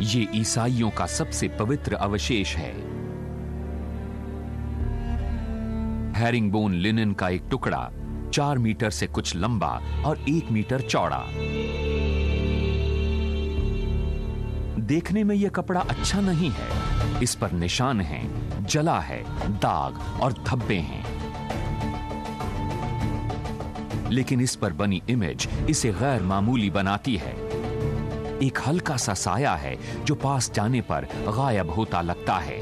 ये ईसाइयों का सबसे पवित्र अवशेष है। हेरिंगबोन लिनन का एक टुकड़ा 4 मीटर से कुछ लंबा और 1 मीटर चौड़ा। देखने में यह कपड़ा अच्छा नहीं है। इस पर निशान हैं, जला है, दाग और धब्बे हैं। लेकिन इस पर बनी इमेज इसे गैर मामूली बनाती है। एक हल्का सा साया है जो पास जाने पर गायब होता लगता है।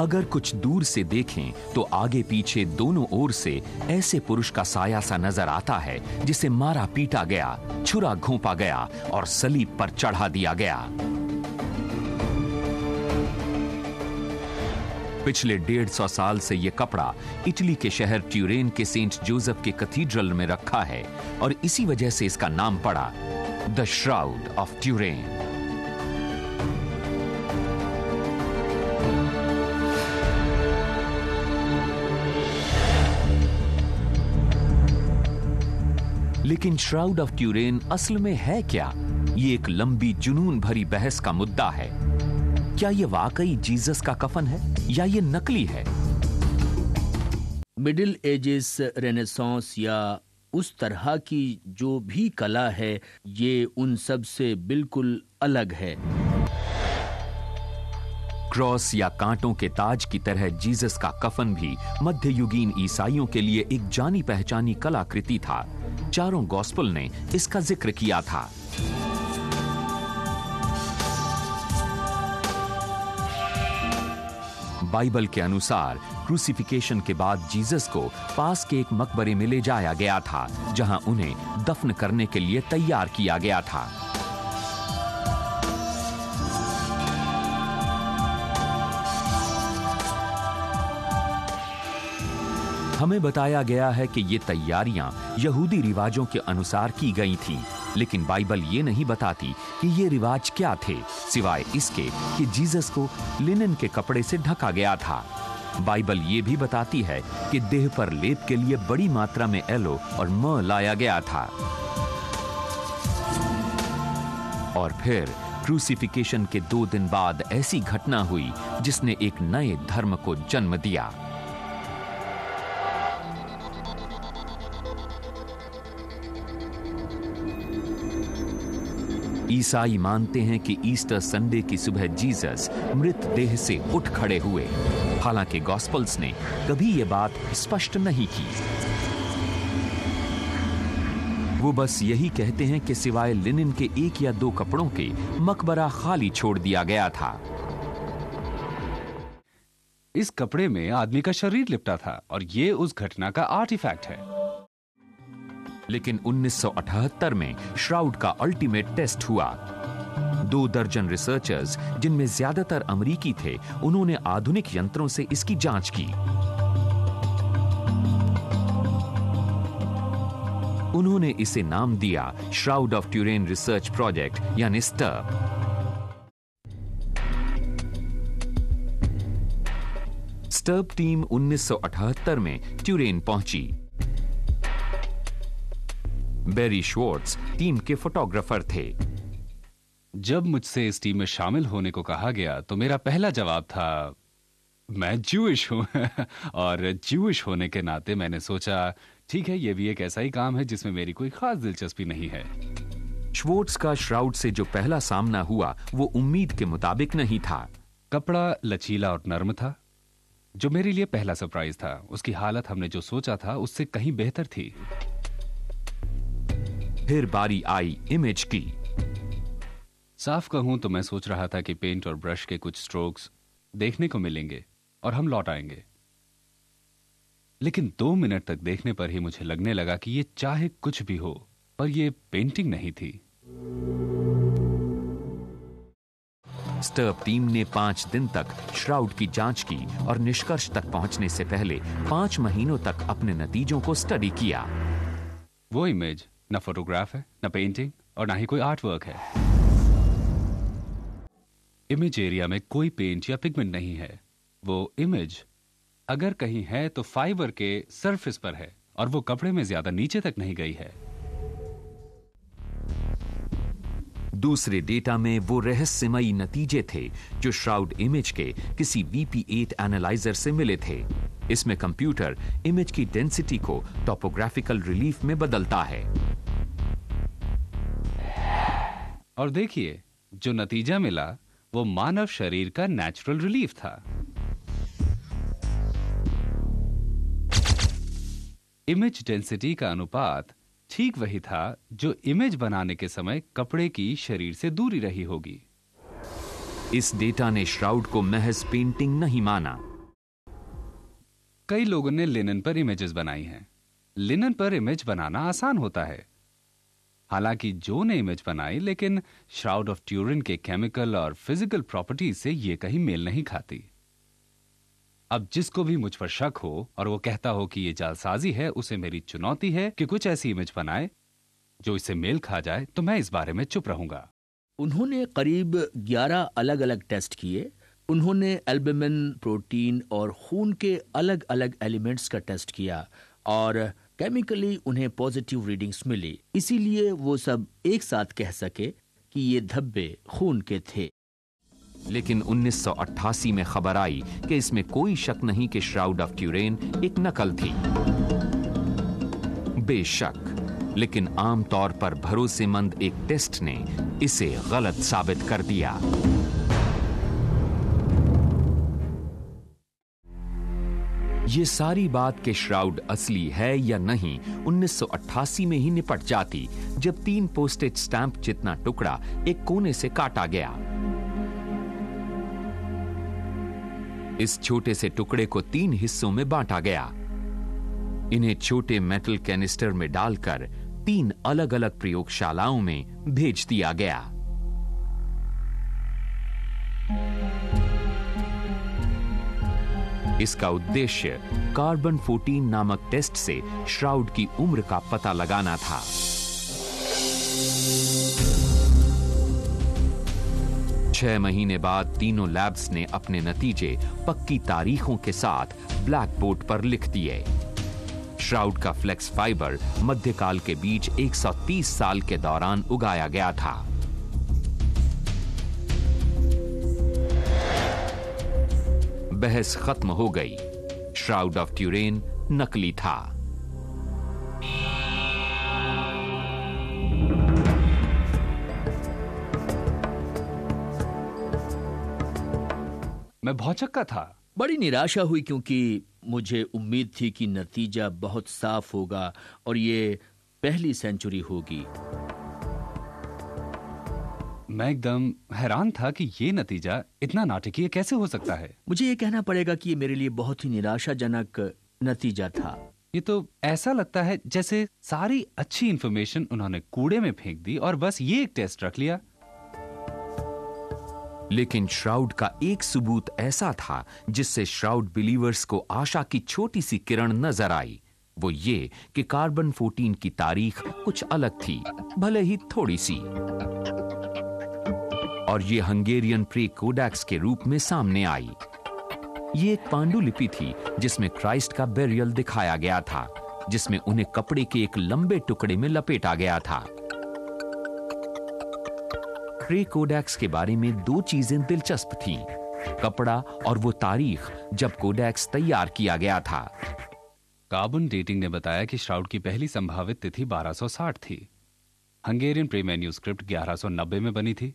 अगर कुछ दूर से देखें तो आगे पीछे दोनों ओर से ऐसे पुरुष का साया सा नजर आता है जिसे मारा पीटा गया, छुरा घोंपा गया और सलीब पर चढ़ा दिया गया। पिछले 150 साल से यह कपड़ा इटली के शहर ट्यूरेन के सेंट जोसेफ के कैथेड्रल में रखा है और इसी वजह से इसका नाम पड़ा द श्राउड ऑफ ट्यूरेन। लेकिन श्राउड ऑफ ट्यूरेन असल में है क्या? ये एक लंबी जुनून भरी बहस का मुद्दा है। क्या ये वाकई जीसस का कफन है या ये नकली है? मिडिल एजेस, रेनेसांस या उस तरह की जो भी कला है, ये उन सब से बिल्कुल अलग है। क्रॉस या कांटों के ताज की तरह जीसस का कफन भी मध्ययुगीन ईसाइयों के लिए एक जानी पहचानी कलाकृति था। चारों गॉस्पेल ने इसका जिक्र किया था। बाइबल के अनुसार क्रूसिफिकेशन के बाद जीसस को पास के एक मकबरे में ले जाया गया था, जहां उन्हें दफन करने के लिए तैयार किया गया था। हमें बताया गया है कि ये तैयारियां यहूदी रिवाजों के अनुसार की गई थीं, लेकिन बाइबल ये नहीं बताती कि ये रिवाज क्या थे, सिवाय इसके कि जीसस को लिनन के कपड़े से ढका गया था। बाइबल ये भी बताती है कि देह पर लेप के लिए बड़ी मात्रा में एलो और मर लाया गया था। और फिर क्रूसिफिकेशन के 2 दिन बाद ऐसी घटना हुई जिसने एक नए धर्म को जन्म दिया। ईसाई मानते हैं कि ईस्टर संडे की सुबह जीसस मृत देह से उठ खड़े हुए, हालांकि गॉस्पेल्स ने कभी यह बात स्पष्ट नहीं की। वो बस यही कहते हैं कि सिवाय लिनन के 1 या 2 कपड़ों के मकबरा खाली छोड़ दिया गया था। इस कपड़े में आदमी का शरीर लिपटा था और ये उस घटना का आर्टिफैक्ट है। लेकिन 1978 में श्राउड का अल्टीमेट टेस्ट हुआ। 2 दर्जन रिसर्चर्स, जिनमें ज्यादातर अमेरिकी थे, उन्होंने आधुनिक यंत्रों से इसकी जांच की। उन्होंने इसे नाम दिया श्राउड ऑफ ट्यूरेन रिसर्च प्रोजेक्ट यानी स्टर्प। स्टर्प टीम 1978 में ट्यूरेन पहुंची। बेरी श्वार्ट्ज टीम के फोटोग्राफर थे। जब मुझसे इस टीम में शामिल होने को कहा गया तो मेरा पहला जवाब था, मैं ज्यूइश हूं। और ज्यूइश होने के नाते मैंने सोचा, ठीक है, यह भी एक ऐसा ही काम है जिसमें मेरी कोई खास दिलचस्पी नहीं है। श्वार्ट्ज का श्राउड से जो पहला सामना हुआ वो उम्मीद के मुताबिक नहीं था। कपड़ा लचीला और नर्म था, जो मेरे लिए पहला सरप्राइज था। उसकी हालत हमने जो सोचा था उससे कहीं बेहतर थी। फिर बारी आई इमेज की। साफ कहूं तो मैं सोच रहा था कि पेंट और ब्रश के कुछ स्ट्रोक्स देखने को मिलेंगे और हम लौट आएंगे, लेकिन 2 मिनट तक देखने पर ही मुझे लगने लगा कि ये चाहे कुछ भी हो, पर ये पेंटिंग नहीं थी। स्टर्प टीम ने 5 दिन तक श्राउड की जांच की और निष्कर्ष तक पहुंचने से पहले 5 महीनों तक अपने नतीजों को स्टडी किया। वो इमेज न फोटोग्राफ है, न पेंटिंग और ना ही कोई आर्ट वर्क है। इमेज एरिया में कोई पेंट या पिगमेंट नहीं है। वो इमेज अगर कहीं है तो फाइबर के सरफेस पर है और वो कपड़े में ज्यादा नीचे तक नहीं गई है। दूसरे डेटा में वो रहस्यमयी नतीजे थे जो श्राउड इमेज के किसी VP8 एनालाइजर से मिले थे। इसमें कंप्यूटर इमेज की डेंसिटी को टोपोग्राफिकल रिलीफ में बदलता है। और देखिए, जो नतीजा मिला वो मानव शरीर का नेचुरल रिलीफ था। इमेज डेंसिटी का अनुपात ठीक वही था जो इमेज बनाने के समय कपड़े की शरीर से दूरी रही होगी। इस डेटा ने श्राउड को महज पेंटिंग नहीं माना। कई लोगों ने लिनन पर इमेजेस बनाई हैं। लिनन पर इमेज बनाना आसान होता है। हालांकि जो ने इमेज बनाई, लेकिन श्राउड ऑफ ट्यूरिन के केमिकल और फिजिकल प्रॉपर्टीज से यह कहीं मेल नहीं खाती। अब जिसको भी मुझ पर शक हो और वो कहता हो कि ये जालसाजी है, उसे मेरी चुनौती है कि कुछ ऐसी इमेज बनाए जो इससे मेल खा जाए, तो मैं इस बारे में चुप रहूंगा। उन्होंने करीब 11 अलग अलग टेस्ट किए। उन्होंने एल्बुमिन, प्रोटीन और खून के अलग अलग एलिमेंट्स का टेस्ट किया और केमिकली उन्हें पॉजिटिव रीडिंग्स मिली। इसीलिए वो सब एक साथ कह सके कि ये धब्बे खून के थे। लेकिन 1988 में खबर आई कि इसमें कोई शक नहीं कि श्राउड ऑफ ट्यूरेन एक नकल थी। बेशक, लेकिन आमतौर पर भरोसेमंद एक टेस्ट ने इसे गलत साबित कर दिया। ये सारी बात कि श्राउड असली है या नहीं 1988 में ही निपट जाती, जब 3 पोस्टेज स्टैंप जितना टुकड़ा एक कोने से काटा गया। इस छोटे से टुकड़े को 3 हिस्सों में बांटा गया। इन्हें छोटे मेटल कैनिस्टर में डालकर 3 अलग अलग प्रयोगशालाओं में भेज दिया गया। इसका उद्देश्य कार्बन 14 नामक टेस्ट से श्राउड की उम्र का पता लगाना था। छह महीने बाद तीनों लैब्स ने अपने नतीजे पक्की तारीखों के साथ ब्लैक बोर्ड पर लिख दिए। श्राउड का फ्लेक्स फाइबर मध्यकाल के बीच 130 साल के दौरान उगाया गया था। बहस खत्म हो गई। श्राउड ऑफ ट्यूरेन नकली था। मैं भौचक्का था। बड़ी निराशा हुई क्योंकि मुझे उम्मीद थी कि नतीजा बहुत साफ होगा और ये पहली सेंचुरी होगी। मैं एकदम हैरान था कि ये नतीजा इतना नाटकीय कैसे हो सकता है। मुझे ये कहना पड़ेगा कि ये मेरे लिए बहुत ही निराशाजनक नतीजा था। ये तो ऐसा लगता है जैसे सारी अच्छी इंफॉर्मेशन उन्होंने कूड़े में फेंक दी और बस ये एक टेस्ट रख लिया। लेकिन श्राउड का एक सबूत ऐसा था जिससे श्राउड बिलीवर्स को आशा की छोटी सी किरण नजर आई। वो ये कि कार्बन 14 की तारीख कुछ अलग थी, भले ही थोड़ी सी। और ये हंगेरियन प्री कोडेक्स के रूप में सामने आई। ये एक पांडुलिपि थी जिसमें क्राइस्ट का बेरियल दिखाया गया था, जिसमें उन्हें कपड़े के एक लंबे टुकड़े में लपेटा गया था। प्री कोडेक्स के बारे में 2 चीजें दिलचस्प थीं, कपड़ा और वो तारीख जब कोडेक्स तैयार किया गया था। कार्बन डेटिंग ने बताया कि श्राउड की पहली संभावित तिथि 1260 थी। हंगेरियन प्री मैन्यूस्क्रिप्ट 1190 में बनी थी,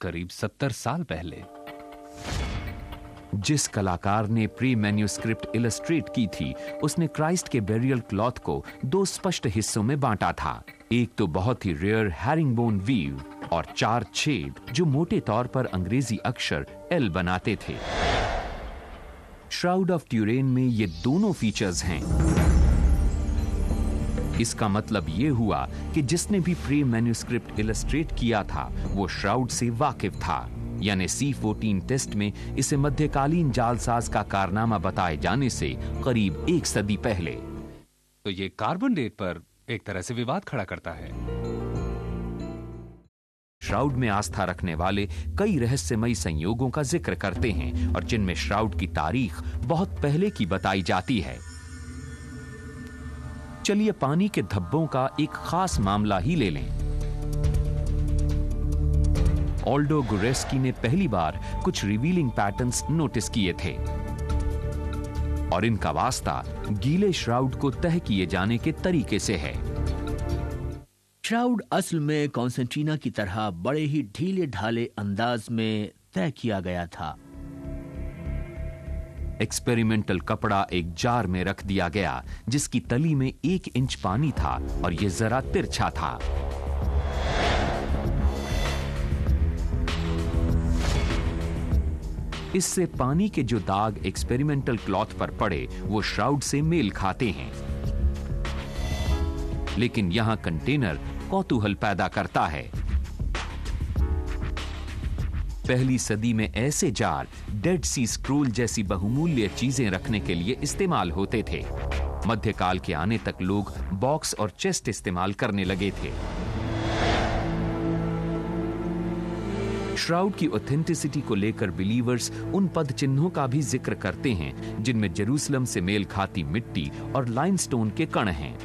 करीब 70 साल पहले। जिस कलाकार ने प्री मैन्यूस्क्रिप्ट इलस्ट्रेट की थी, उसने क्राइस्ट के बेरियल क्लॉथ को 2 स्पष्ट हिस्सों में बांटा था। एक तो बहुत ही रेयर हैरिंगबोन वीव और 4 छेद जो मोटे तौर पर अंग्रेजी अक्षर एल बनाते थे। श्राउड ऑफ ट्यूरेन में ये दोनों फीचर्स हैं। इसका मतलब ये हुआ कि जिसने भी प्री मैन्यूस्क्रिप्ट इलस्ट्रेट किया था वो श्राउड से वाकिफ था, यानी C14 टेस्ट में इसे मध्यकालीन जालसाज का कारनामा बताए जाने से करीब 1 सदी पहले। तो ये कार्बन डेट पर एक तरह से विवाद खड़ा करता है। श्राउड में आस्था रखने वाले कई रहस्यमयी संयोगों का जिक्र करते हैं और जिनमें श्राउड की तारीख बहुत पहले की बताई जाती है। चलिए पानी के धब्बों का एक खास मामला ही ले लें। ऑल्डो गुरेस्की ने पहली बार कुछ रिवीलिंग पैटर्न्स नोटिस किए थे और इनका वास्ता गीले श्राउड को तह किए जाने के तरीके से है। श्राउड असल में कॉन्सेंट्रीना की तरह बड़े ही ढीले ढाले अंदाज में तय किया गया था। एक्सपेरिमेंटल कपड़ा एक जार में रख दिया गया जिसकी तली में 1 इंच पानी था और यह जरा तिरछा था। इससे पानी के जो दाग एक्सपेरिमेंटल क्लॉथ पर पड़े वो श्राउड से मेल खाते हैं। लेकिन यहां कंटेनर कौतूहल पैदा करता है। पहली सदी में ऐसे जार डेड सी स्क्रोल जैसी बहुमूल्य चीजें रखने के लिए इस्तेमाल होते थे। मध्यकाल के आने तक लोग बॉक्स और चेस्ट इस्तेमाल करने लगे थे। श्राउड की ऑथेंटिसिटी को लेकर बिलीवर्स उन पद चिन्हों का भी जिक्र करते हैं जिनमें जेरूसलम से मेल खाती मिट्टी और लाइमस्टोन के कण हैं।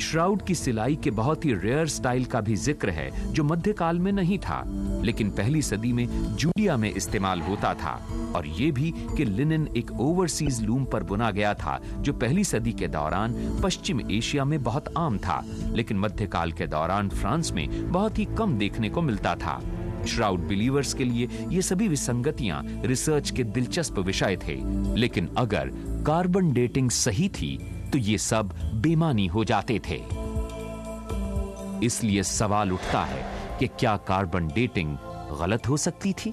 श्राउड की सिलाई के बहुत ही रेयर स्टाइल का भी जिक्र है जो मध्यकाल में नहीं था, लेकिन पहली सदी में जूडिया में इस्तेमाल होता था, और यह भी कि लिनन एक ओवरसीज लूम पर बुना गया था जो पहली सदी के दौरान पश्चिम एशिया में बहुत आम था, लेकिन मध्यकाल के दौरान फ्रांस में बहुत ही कम देखने को मिलता था। श्राउड बिलीवर्स के लिए ये सभी विसंगतियां रिसर्च के दिलचस्प विषय थे, लेकिन अगर कार्बन डेटिंग सही थी तो ये सब बेमानी हो जाते थे। इसलिए सवाल उठता है कि क्या कार्बन डेटिंग गलत हो सकती थी?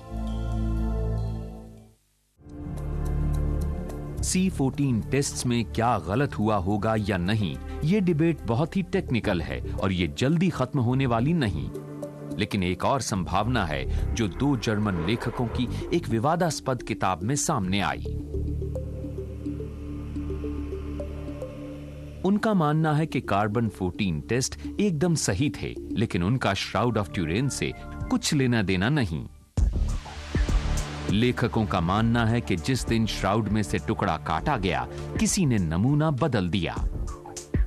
C14 टेस्ट्स में क्या गलत हुआ होगा या नहीं, ये डिबेट बहुत ही टेक्निकल है और ये जल्दी खत्म होने वाली नहीं। लेकिन एक और संभावना है जो 2 जर्मन लेखकों की एक विवादास्पद किताब में सामने आई। उनका मानना है कि कार्बन 14 टेस्ट एकदम सही थे, लेकिन उनका श्राउड ऑफ ट्यूरेन से कुछ लेना देना नहीं। लेखकों का मानना है कि जिस दिन श्राउड में से टुकड़ा काटा गया, किसी ने नमूना बदल दिया।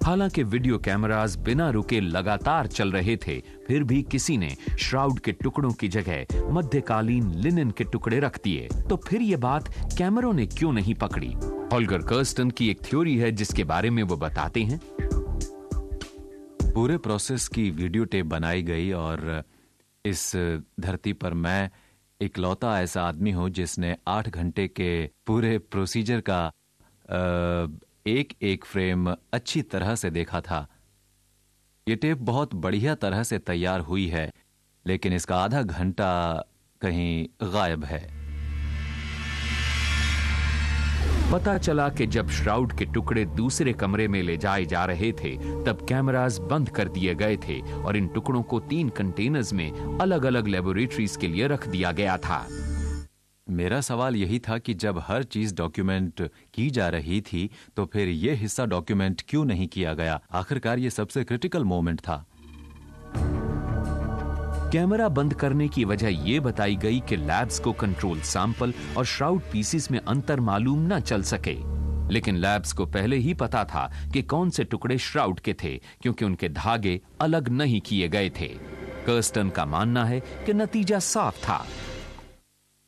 हालांकि वीडियो कैमरास बिना रुके लगातार चल रहे थे, फिर भी किसी ने श्राउड के टुकड़ों की जगह मध्यकालीन लिनन के टुकड़े रख दिए। तो फिर यह बात कैमरों ने क्यों नहीं पकड़ी? होल्गर कर्स्टन की एक थ्योरी है जिसके बारे में वो बताते हैं। पूरे प्रोसेस की वीडियो टेप बनाई गई और इस धरती पर मैं इकलौता ऐसा आदमी हूं जिसने 8 घंटे के पूरे प्रोसीजर का एक एक फ्रेम अच्छी तरह से देखा था। ये टेप बहुत बढ़िया तरह से तैयार हुई है, लेकिन इसका आधा घंटा कहीं गायब है। पता चला कि जब श्राउड के टुकड़े दूसरे कमरे में ले जाए जा रहे थे, तब कैमरास बंद कर दिए गए थे और इन टुकड़ों को 3 कंटेनर्स में अलग-अलग लेबोरेटरीज के लिए रख दिया गया था। मेरा सवाल यही था कि जब हर चीज डॉक्यूमेंट की जा रही थी, तो फिर यह हिस्सा डॉक्यूमेंट क्यों नहीं किया गया? आखिरकार यह सबसे क्रिटिकल मोमेंट था। कैमरा बंद करने की वजह यह बताई गई कि लैब्स को कंट्रोल सैंपल और श्राउड पीसेस में अंतर मालूम न चल सके, लेकिन लैब्स को पहले ही पता था कि कौन से टुकड़े श्राउड के थे, क्योंकि उनके धागे अलग नहीं किए गए थे। कर्स्टन का मानना है कि नतीजा साफ था।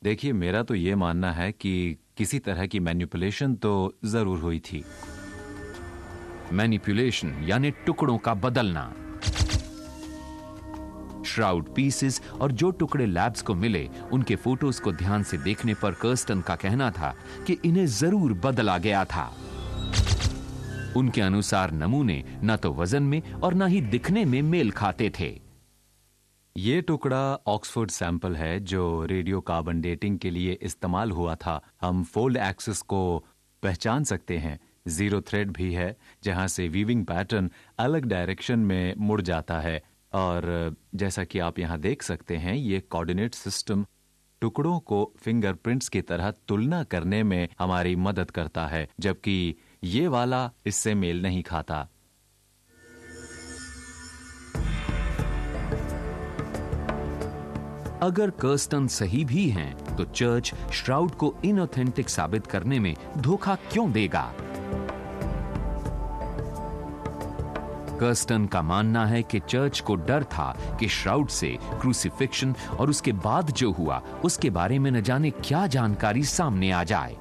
देखिए, मेरा तो यह मानना है कि किसी तरह की मैनिपुलेशन तो जरूर हुई थी। मैनिपुलेशन यानी टुकड़ों का बदलना। श्राउड पीसेस और जो टुकड़े लैब्स को मिले, उनके फोटोज को ध्यान से देखने पर कर्स्टन का कहना था कि इन्हें जरूर बदला गया था। उनके अनुसार नमूने न तो वजन में और न ही दिखने में मेल खाते थे। ये टुकड़ा ऑक्सफोर्ड सैंपल है जो रेडियो कार्बन डेटिंग के लिए इस्तेमाल हुआ था। हम फोल्ड एक्सिस को पहचान सकते हैं। 0 थ्रेड भी है, जहां से वीविंग पैटर्न अलग डायरेक्शन में मुड़ जाता है। और जैसा कि आप यहां देख सकते हैं, ये कोऑर्डिनेट सिस्टम टुकड़ों को फिंगरप्रिंट्स की तरह तुलना करने में हमारी मदद करता है, जबकि ये वाला इससे मेल नहीं खाता। अगर कर्स्टन सही भी हैं, तो चर्च श्राउड को इनऑथेंटिक साबित करने में धोखा क्यों देगा? कर्स्टन का मानना है कि चर्च को डर था कि श्राउड से क्रूसिफिक्शन और उसके बाद जो हुआ उसके बारे में न जाने क्या जानकारी सामने आ जाए।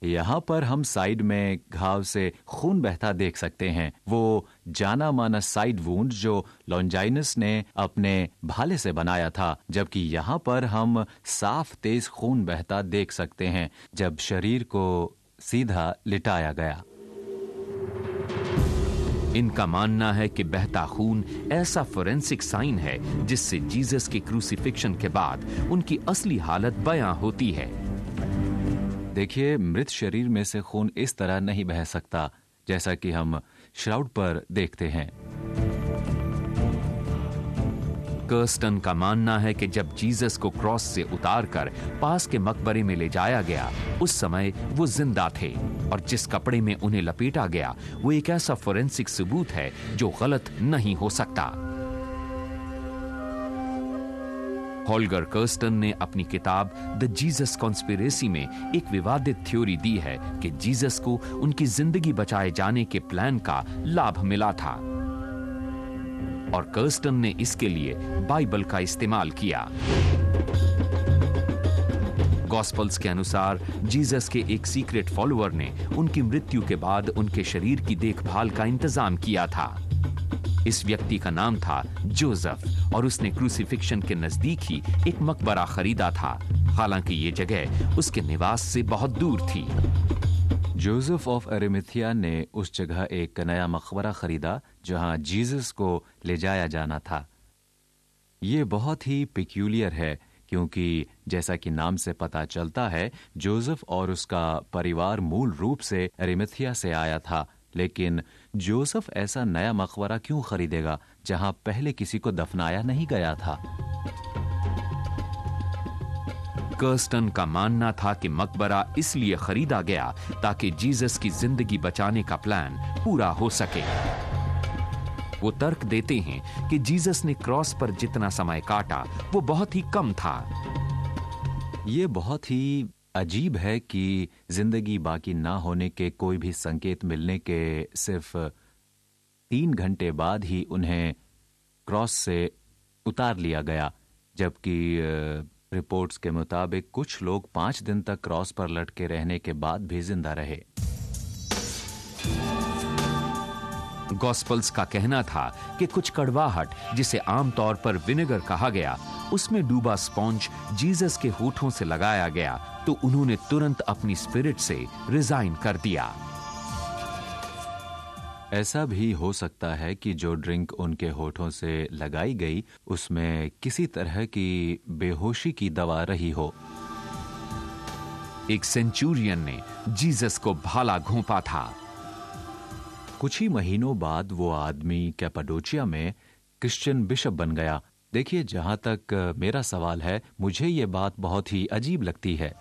यहाँ पर हम साइड में घाव से खून बहता देख सकते हैं, वो जाना माना साइड वुंड जो लॉन्जाइनस ने अपने भाले से बनाया था, जबकि यहाँ पर हम साफ तेज खून बहता देख सकते हैं जब शरीर को सीधा लिटाया गया। इनका मानना है कि बहता खून ऐसा फोरेंसिक साइन है जिससे जीसस के क्रूसिफिक्शन के बाद उनकी असली हालत बयां होती है। देखिए, मृत शरीर में से खून इस तरह नहीं बह सकता जैसा कि हम श्राउड पर देखते हैं। कर्स्टन का मानना है कि जब जीसस को क्रॉस से उतारकर पास के मकबरे में ले जाया गया उस समय वो जिंदा थे और जिस कपड़े में उन्हें लपेटा गया वो एक ऐसा फोरेंसिक सबूत है जो गलत नहीं हो सकता। होल्गर कर्स्टन ने अपनी किताब द जीसस कॉन्स्पिरेसी में एक विवादित थ्योरी दी है कि जीसस को उनकी जिंदगी बचाए जाने के प्लान का लाभ मिला था और कर्स्टन ने इसके लिए बाइबल का इस्तेमाल किया। गॉस्पेल्स के अनुसार जीसस के एक सीक्रेट फॉलोअर ने उनकी मृत्यु के बाद उनके शरीर की देखभाल का इंतजाम किया था। इस व्यक्ति का नाम था जोसेफ और उसने क्रूसिफिक्शन के नजदीक ही एक मकबरा खरीदा था, हालांकि ये जगह उसके निवास से बहुत दूर थी। जोसेफ ऑफ अरिमथिया ने उस जगह एक नया मकबरा खरीदा जहां जीसस को ले जाया जाना था। ये बहुत ही पिक्यूलियर है क्योंकि जैसा कि नाम से पता चलता है जोसेफ और उसका परिवार मूल रूप से अरिमथिया से आया था, लेकिन जोसेफ ऐसा नया मकबरा क्यों खरीदेगा जहां पहले किसी को दफनाया नहीं गया था? कर्स्टन का मानना था कि मकबरा इसलिए खरीदा गया ताकि जीसस की जिंदगी बचाने का प्लान पूरा हो सके। वो तर्क देते हैं कि जीसस ने क्रॉस पर जितना समय काटा वो बहुत ही कम था। ये बहुत ही अजीब है कि जिंदगी बाकी ना होने के कोई भी संकेत मिलने के सिर्फ 3 घंटे बाद ही उन्हें क्रॉस से उतार लिया गया, जबकि रिपोर्ट्स के मुताबिक कुछ लोग 5 दिन तक क्रॉस पर लटके रहने के बाद भी जिंदा रहे। गॉस्पेल्स का कहना था कि कुछ कड़वाहट, जिसे आमतौर पर विनेगर कहा गया, उसमें डूबा स्पॉन्ज जीसस के होठों से लगाया गया तो उन्होंने तुरंत अपनी स्पिरिट से रिजाइन कर दिया। ऐसा भी हो सकता है कि जो ड्रिंक उनके होठों से लगाई गई उसमें किसी तरह की बेहोशी की दवा रही हो। एक सेंचुरियन ने जीसस को भाला घोंपा था। कुछ ही महीनों बाद वो आदमी कैपाडोचिया में क्रिश्चियन बिशप बन गया। देखिए, जहां तक मेरा सवाल है, मुझे ये बात बहुत ही अजीब लगती है।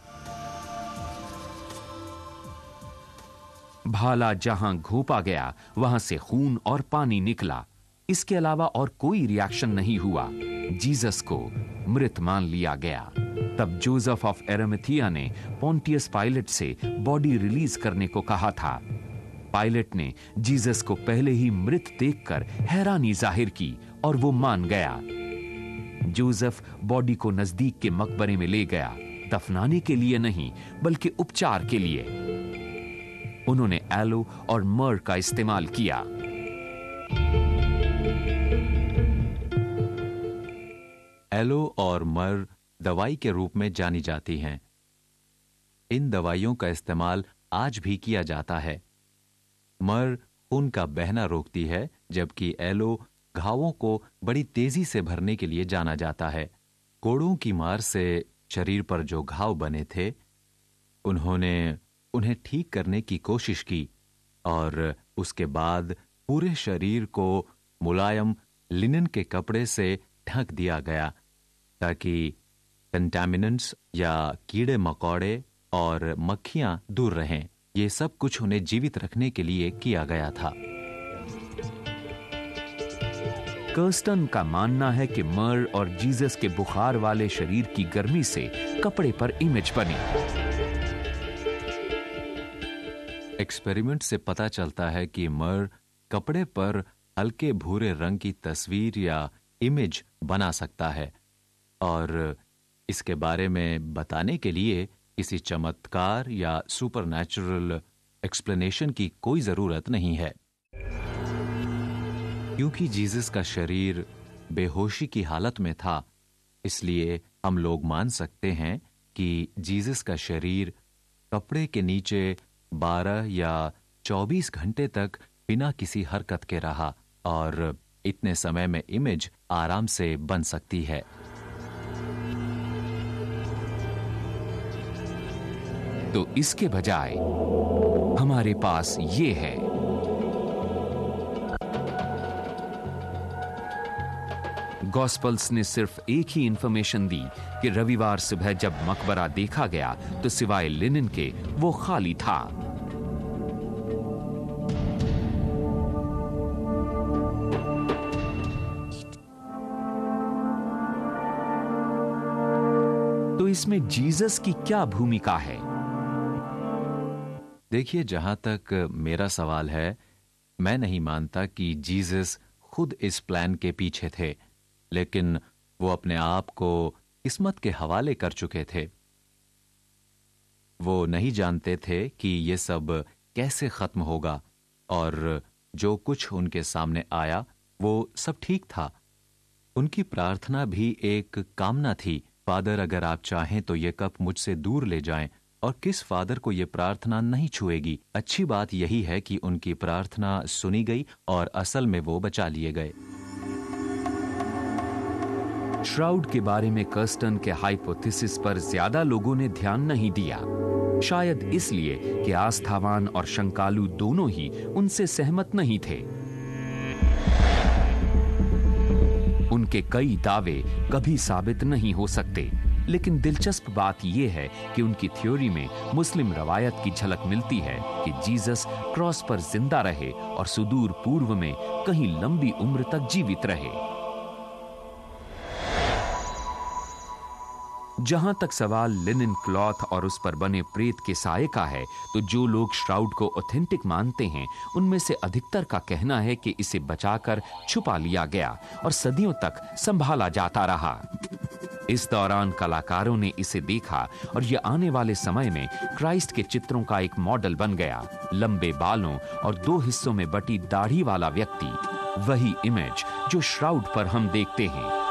भाला जहां घोंपा गया वहां से खून और पानी निकला, इसके अलावा और कोई रिएक्शन नहीं हुआ। जीसस को मृत मान लिया गया। तब जोसेफ ऑफ अरिमथिया ने पोंटियस पायलट से बॉडी रिलीज करने को कहा था। पायलट ने जीसस को पहले ही मृत देखकर हैरानी जाहिर की और वो मान गया। जोसेफ बॉडी को नजदीक के मकबरे में ले गया, दफनाने के लिए नहीं बल्कि उपचार के लिए। उन्होंने एलो और मर का इस्तेमाल किया। एलो और मर दवाई के रूप में जानी जाती हैं। इन दवाइयों का इस्तेमाल आज भी किया जाता है। मर खून का बहना रोकती है, जबकि एलो घावों को बड़ी तेजी से भरने के लिए जाना जाता है। कोड़ों की मार से शरीर पर जो घाव बने थे, उन्होंने उन्हें ठीक करने की कोशिश की और उसके बाद पूरे शरीर को मुलायम लिनन के कपड़े से ढक दिया गया ताकि कंटामिनेंट्स या कीड़े मकोड़े और मक्खियां दूर रहें। ये सब कुछ उन्हें जीवित रखने के लिए किया गया था। कर्स्टन का मानना है कि मर और जीसस के बुखार वाले शरीर की गर्मी से कपड़े पर इमेज बनी। एक्सपेरिमेंट से पता चलता है कि मर कपड़े पर हल्के भूरे रंग की तस्वीर या इमेज बना सकता है, और इसके बारे में बताने के लिए किसी चमत्कार या सुपरनैचुरल एक्सप्लेनेशन की कोई जरूरत नहीं है। क्योंकि जीसस का शरीर बेहोशी की हालत में था, इसलिए हम लोग मान सकते हैं कि जीसस का शरीर कपड़े के नीचे 12 या 24 घंटे तक बिना किसी हरकत के रहा, और इतने समय में इमेज आराम से बन सकती है। तो इसके बजाय हमारे पास ये है। गॉस्पल्स ने सिर्फ एक ही इंफॉर्मेशन दी कि रविवार सुबह जब मकबरा देखा गया तो सिवाय लिनन के वो खाली था। तो इसमें जीसस की क्या भूमिका है? देखिए, जहां तक मेरा सवाल है, मैं नहीं मानता कि जीसस खुद इस प्लान के पीछे थे, लेकिन वो अपने आप को किस्मत के हवाले कर चुके थे। वो नहीं जानते थे कि ये सब कैसे खत्म होगा, और जो कुछ उनके सामने आया वो सब ठीक था। उनकी प्रार्थना भी एक कामना थी, फादर अगर आप चाहें तो ये कप मुझसे दूर ले जाएं। और किस फादर को ये प्रार्थना नहीं छुएगी? अच्छी बात यही है कि उनकी प्रार्थना सुनी गई और असल में वो बचा लिए गए। श्राउड के बारे में कर्स्टन के हाइपोथेसिस पर ज्यादा लोगों ने ध्यान नहीं दिया, शायद इसलिए कि आस्थावान और शंकालु दोनों ही उनसे सहमत नहीं थे। उनके कई दावे कभी साबित नहीं हो सकते, लेकिन दिलचस्प बात यह है कि उनकी थ्योरी में मुस्लिम रवायत की झलक मिलती है कि जीसस क्रॉस पर जिंदा रहे और सुदूर पूर्व में कहीं लंबी उम्र तक जीवित रहे। जहां तक सवाल लिनन क्लॉथ और उस पर बने प्रेत के साये का है, तो जो लोग श्राउड को ऑथेंटिक मानते हैं, उनमें से अधिकतर का कहना है कि इसे बचाकर छुपा लिया गया और सदियों तक संभाला जाता रहा। इस दौरान कलाकारों ने इसे देखा और यह आने वाले समय में क्राइस्ट के चित्रों का एक मॉडल बन गया। लंबे बालों और 2 हिस्सों में बटी दाढ़ी वाला व्यक्ति, वही इमेज जो श्राउड पर हम देखते हैं।